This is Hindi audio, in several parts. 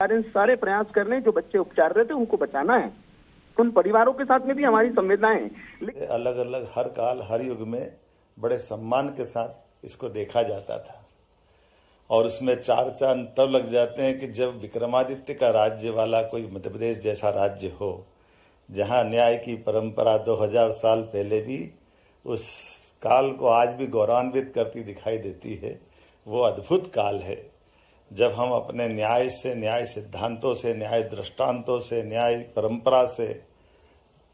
पेरेंट्स सारे प्रयास कर रहे हैं, जो बच्चे उपचार रहे थे उनको बचाना है, उन परिवारों के साथ में भी हमारी संवेदनाएं हैं। अलग अलग हर काल हर युग में बड़े सम्मान के साथ इसको देखा जाता था और उसमें चार चांद तब लग जाते हैं कि जब विक्रमादित्य का राज्य वाला कोई मध्य प्रदेश जैसा राज्य हो, जहां न्याय की परंपरा 2000 साल पहले भी उस काल को आज भी गौरवान्वित करती दिखाई देती है। वो अद्भुत काल है जब हम अपने न्याय से, न्याय सिद्धांतों से, न्याय दृष्टांतों से, न्याय परंपरा से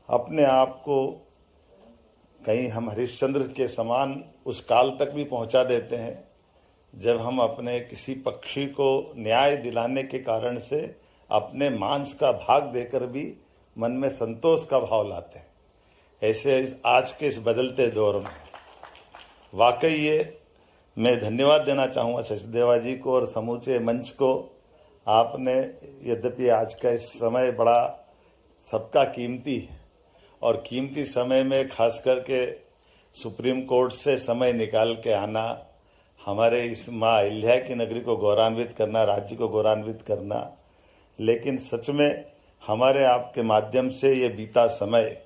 अपने आप को कहीं हम हरिश्चंद्र के समान उस काल तक भी पहुंचा देते हैं जब हम अपने किसी पक्षी को न्याय दिलाने के कारण से अपने मांस का भाग देकर भी मन में संतोष का भाव लाते हैं। ऐसे आज के इस बदलते दौर में वाकई ये मैं धन्यवाद देना चाहूँगा सचदेवा जी को और समूचे मंच को। आपने, यद्यपि आज का इस समय बड़ा सबका कीमती है और कीमती समय में खास करके सुप्रीम कोर्ट से समय निकाल के आना, हमारे इस माँ अहिल्या की नगरी को गौरवान्वित करना, राज्य को गौरवान्वित करना, लेकिन सच में हमारे आपके माध्यम से ये बीता समय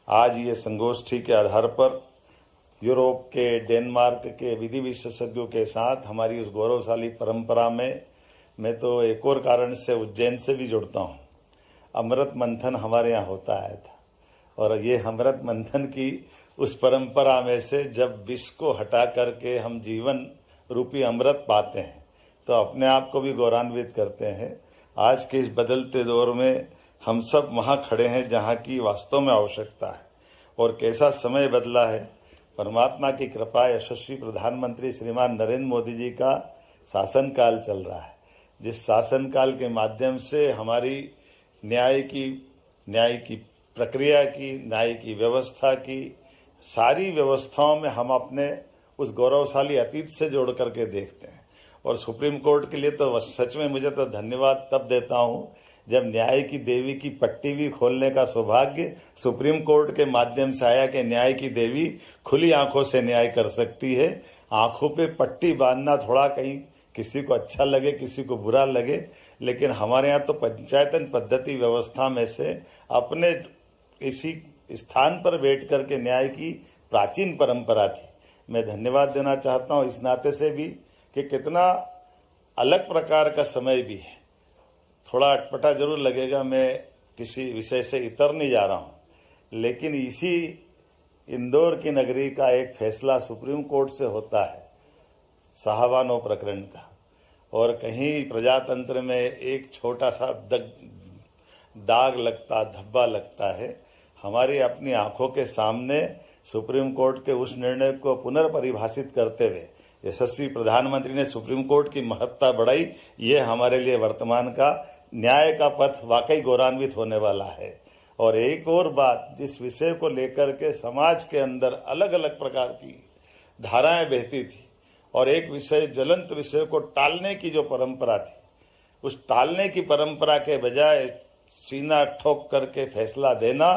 आज ये संगोष्ठी के आधार पर यूरोप के, डेनमार्क के विधि विशेषज्ञों के साथ हमारी उस गौरवशाली परंपरा में मैं तो एक और कारण से उज्जैन से भी जुड़ता हूँ। अमृत मंथन हमारे यहाँ होता आया था और ये अमृत मंथन की उस परंपरा में से जब विष को हटा करके हम जीवन रूपी अमृत पाते हैं तो अपने आप को भी गौरवान्वित करते हैं। आज के इस बदलते दौर में हम सब वहाँ खड़े हैं जहाँ की वास्तव में आवश्यकता है और कैसा समय बदला है। परमात्मा की कृपा, यशस्वी प्रधानमंत्री श्रीमान नरेंद्र मोदी जी का शासनकाल चल रहा है, जिस शासनकाल के माध्यम से हमारी न्याय की प्रक्रिया की, न्याय की व्यवस्था की सारी व्यवस्थाओं में हम अपने उस गौरवशाली अतीत से जोड़ करके देखते हैं। और सुप्रीम कोर्ट के लिए तो सच में मुझे तो धन्यवाद तब देता हूँ जब न्याय की देवी की पट्टी भी खोलने का सौभाग्य सुप्रीम कोर्ट के माध्यम से आया कि न्याय की देवी खुली आंखों से न्याय कर सकती है। आंखों पे पट्टी बांधना थोड़ा कहीं किसी को अच्छा लगे, किसी को बुरा लगे, लेकिन हमारे यहाँ तो पंचायतन पद्धति व्यवस्था में से अपने इसी स्थान पर बैठ करके न्याय की प्राचीन परंपरा थी। मैं धन्यवाद देना चाहता हूँ इस नाते से भी कि कितना अलग प्रकार का समय भी है। थोड़ा अटपटा जरूर लगेगा, मैं किसी विषय से इतर नहीं जा रहा हूँ, लेकिन इसी इंदौर की नगरी का एक फैसला सुप्रीम कोर्ट से होता है साहबानो प्रकरण का, और कहीं प्रजातंत्र में एक छोटा सा दाग लगता, धब्बा लगता है। हमारी अपनी आंखों के सामने सुप्रीम कोर्ट के उस निर्णय को पुनर्परिभाषित करते हुए यशस्वी प्रधानमंत्री ने सुप्रीम कोर्ट की महत्ता बढ़ाई। ये हमारे लिए वर्तमान का न्याय का पथ वाकई गौरवान्वित होने वाला है। और एक और बात, जिस विषय को लेकर के समाज के अंदर अलग अलग प्रकार की धाराएं बहती थी और एक विषय, ज्वलंत विषय को टालने की जो परंपरा थी, उस टालने की परंपरा के बजाय सीना ठोक करके फैसला देना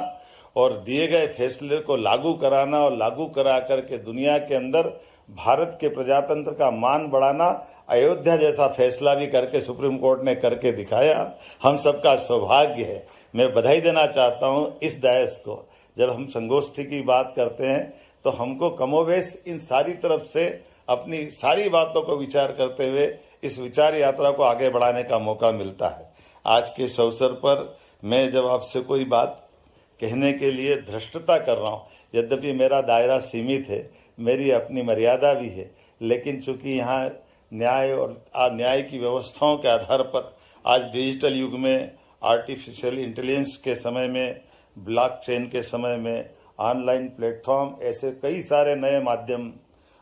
और दिए गए फैसले को लागू कराना और लागू करा करके दुनिया के अंदर भारत के प्रजातंत्र का मान बढ़ाना, अयोध्या जैसा फैसला भी करके सुप्रीम कोर्ट ने करके दिखाया। हम सबका सौभाग्य है। मैं बधाई देना चाहता हूं इस दायस को। जब हम संगोष्ठी की बात करते हैं तो हमको कमोवेश इन सारी तरफ से अपनी सारी बातों को विचार करते हुए इस विचार यात्रा को आगे बढ़ाने का मौका मिलता है। आज के इस अवसर पर मैं जब आपसे कोई बात कहने के लिए धृष्टता कर रहा हूँ, यद्यपि मेरा दायरा सीमित है, मेरी अपनी मर्यादा भी है, लेकिन चूंकि यहाँ न्याय और न्याय की व्यवस्थाओं के आधार पर आज डिजिटल युग में, आर्टिफिशियल इंटेलिजेंस के समय में, ब्लॉकचेन के समय में, ऑनलाइन प्लेटफॉर्म, ऐसे कई सारे नए माध्यम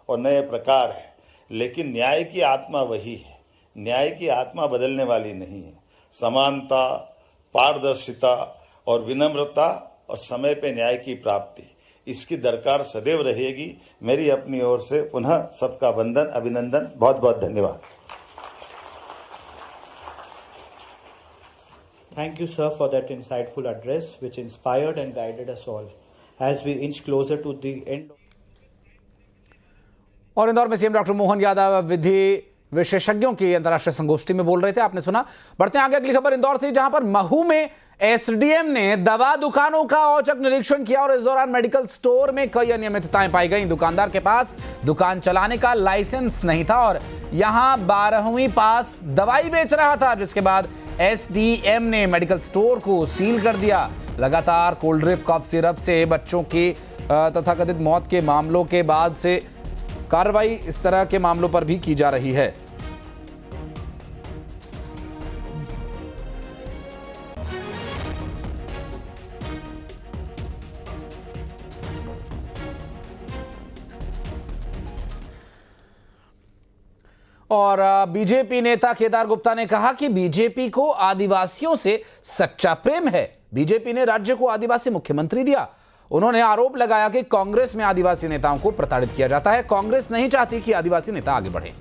और नए प्रकार हैं, लेकिन न्याय की आत्मा वही है। न्याय की आत्मा बदलने वाली नहीं है। समानता, पारदर्शिता और विनम्रता और समय पे न्याय की प्राप्ति, इसकी दरकार सदैव रहेगी। मेरी अपनी ओर से पुनः सबका वंदन, अभिनंदन, बहुत बहुत धन्यवाद। Thank you, sir, for that insightful address, which inspired and guided us all as we inch closer to the end. और इंदौर में सीएम डॉक्टर मोहन यादव विधि विशेषज्ञों की अंतर्राष्ट्रीय संगोष्ठी में बोल रहे थे, आपने सुना। बढ़ते हैं आगे, अगली खबर इंदौर से, जहां पर महू में एसडीएम ने दवा दुकानों का औचक निरीक्षण किया और इस दौरान मेडिकल स्टोर में कई अनियमितताएं पाई गई। दुकानदार के पास दुकान चलाने का लाइसेंस नहीं था और यहां 12वीं पास दवाई बेच रहा था, जिसके बाद एसडीएम ने मेडिकल स्टोर को सील कर दिया। लगातार कोल्ड ड्रिंक, कफ सिरप से बच्चों की तथाकथित मौत के मामलों के बाद से कार्रवाई इस तरह के मामलों पर भी की जा रही है। और बीजेपी नेता केदार गुप्ता ने कहा कि बीजेपी को आदिवासियों से सच्चा प्रेम है। बीजेपी ने राज्य को आदिवासी मुख्यमंत्री दिया। उन्होंने आरोप लगाया कि कांग्रेस में आदिवासी नेताओं को प्रताड़ित किया जाता है। कांग्रेस नहीं चाहती कि आदिवासी नेता आगे बढ़े।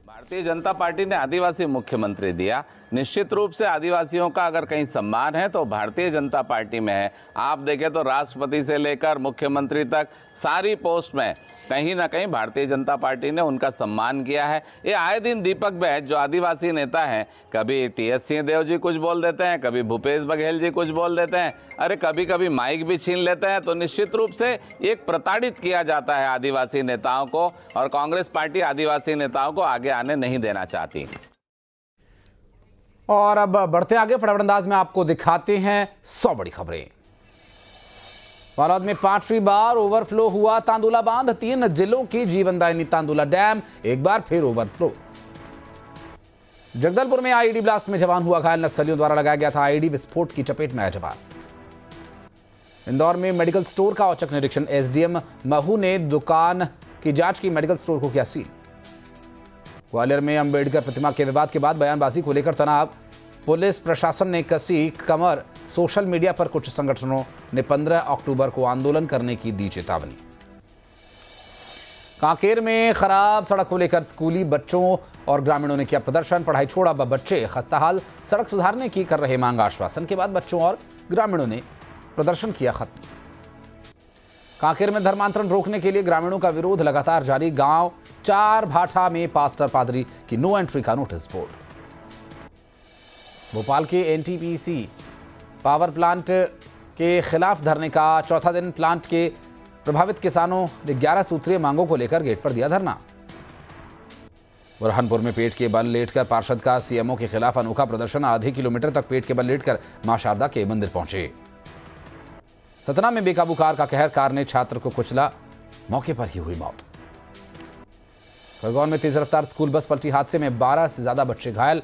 भारतीय जनता पार्टी ने आदिवासी मुख्यमंत्री दिया। निश्चित रूप से आदिवासियों का अगर कहीं सम्मान है तो भारतीय जनता पार्टी में है। आप देखें तो राष्ट्रपति से लेकर मुख्यमंत्री तक सारी पोस्ट में कहीं ना कहीं भारतीय जनता पार्टी ने उनका सम्मान किया है। ये आए दिन दीपक बैज जो आदिवासी नेता हैं, कभी टीएस सिंहदेव जी कुछ बोल देते हैं, कभी भूपेश बघेल जी कुछ बोल देते हैं, अरे कभी कभी माइक भी छीन लेते हैं। तो निश्चित रूप से एक प्रताड़ित किया जाता है आदिवासी नेताओं को, और कांग्रेस पार्टी आदिवासी नेताओं को आगे आने नहीं देना चाहती। और अब बढ़ते आगे, फटाफट अंदाज में आपको दिखाते हैं 100 बड़ी खबरें। बालोद में 5वीं बार ओवरफ्लो हुआ तांदुला बांध। 3 जिलों की जीवनदायिनी तांदुला डैम एक बार फिर ओवरफ्लो। जगदलपुर में आईईडी ब्लास्ट में जवान हुआ घायल। नक्सलियों द्वारा लगाया गया था आईईडी, विस्फोट की चपेट में आया जवान। इंदौर में मेडिकल स्टोर का औचक निरीक्षण। एसडीएम महू ने दुकान की जांच की, मेडिकल स्टोर को किया सील। ग्वालियर में अंबेडकर प्रतिमा के विवाद के बाद बयानबाजी को लेकर तनाव। पुलिस प्रशासन ने कसी कमर। सोशल मीडिया पर कुछ संगठनों ने 15 अक्टूबर को आंदोलन करने की दी चेतावनी। कांकेर में खराब सड़क को लेकर स्कूली बच्चों और ग्रामीणों ने किया प्रदर्शन। पढ़ाई छोड़ा, अब बच्चे खस्ताहाल। सड़क सुधारने की कर रहे मांग। आश्वासन के बाद बच्चों और ग्रामीणों ने प्रदर्शन किया खत्म। कांकेर में धर्मांतरण रोकने के लिए ग्रामीणों का विरोध लगातार जारी। गांव 4 भाठा में पास्टर पादरी की नो एंट्री का नोटिस बोर्ड। भोपाल के एनटीपीसी पावर प्लांट के खिलाफ धरने का चौथा दिन। प्लांट के प्रभावित किसानों ने 11 सूत्रीय मांगों को लेकर गेट पर दिया धरना। बुरहानपुर में पेट के बल लेटकर पार्षद का सीएमओ के खिलाफ अनोखा प्रदर्शन। आधे किलोमीटर तक पेट के बल लेटकर मां शारदा के मंदिर पहुंचे। सतना में बेकाबू कार का कहर। कार ने छात्र को कुचला, मौके पर ही हुई मौत। खरगोन में तेज रफ्तार स्कूल बस पलटी। हादसे में 12 से ज्यादा बच्चे घायल।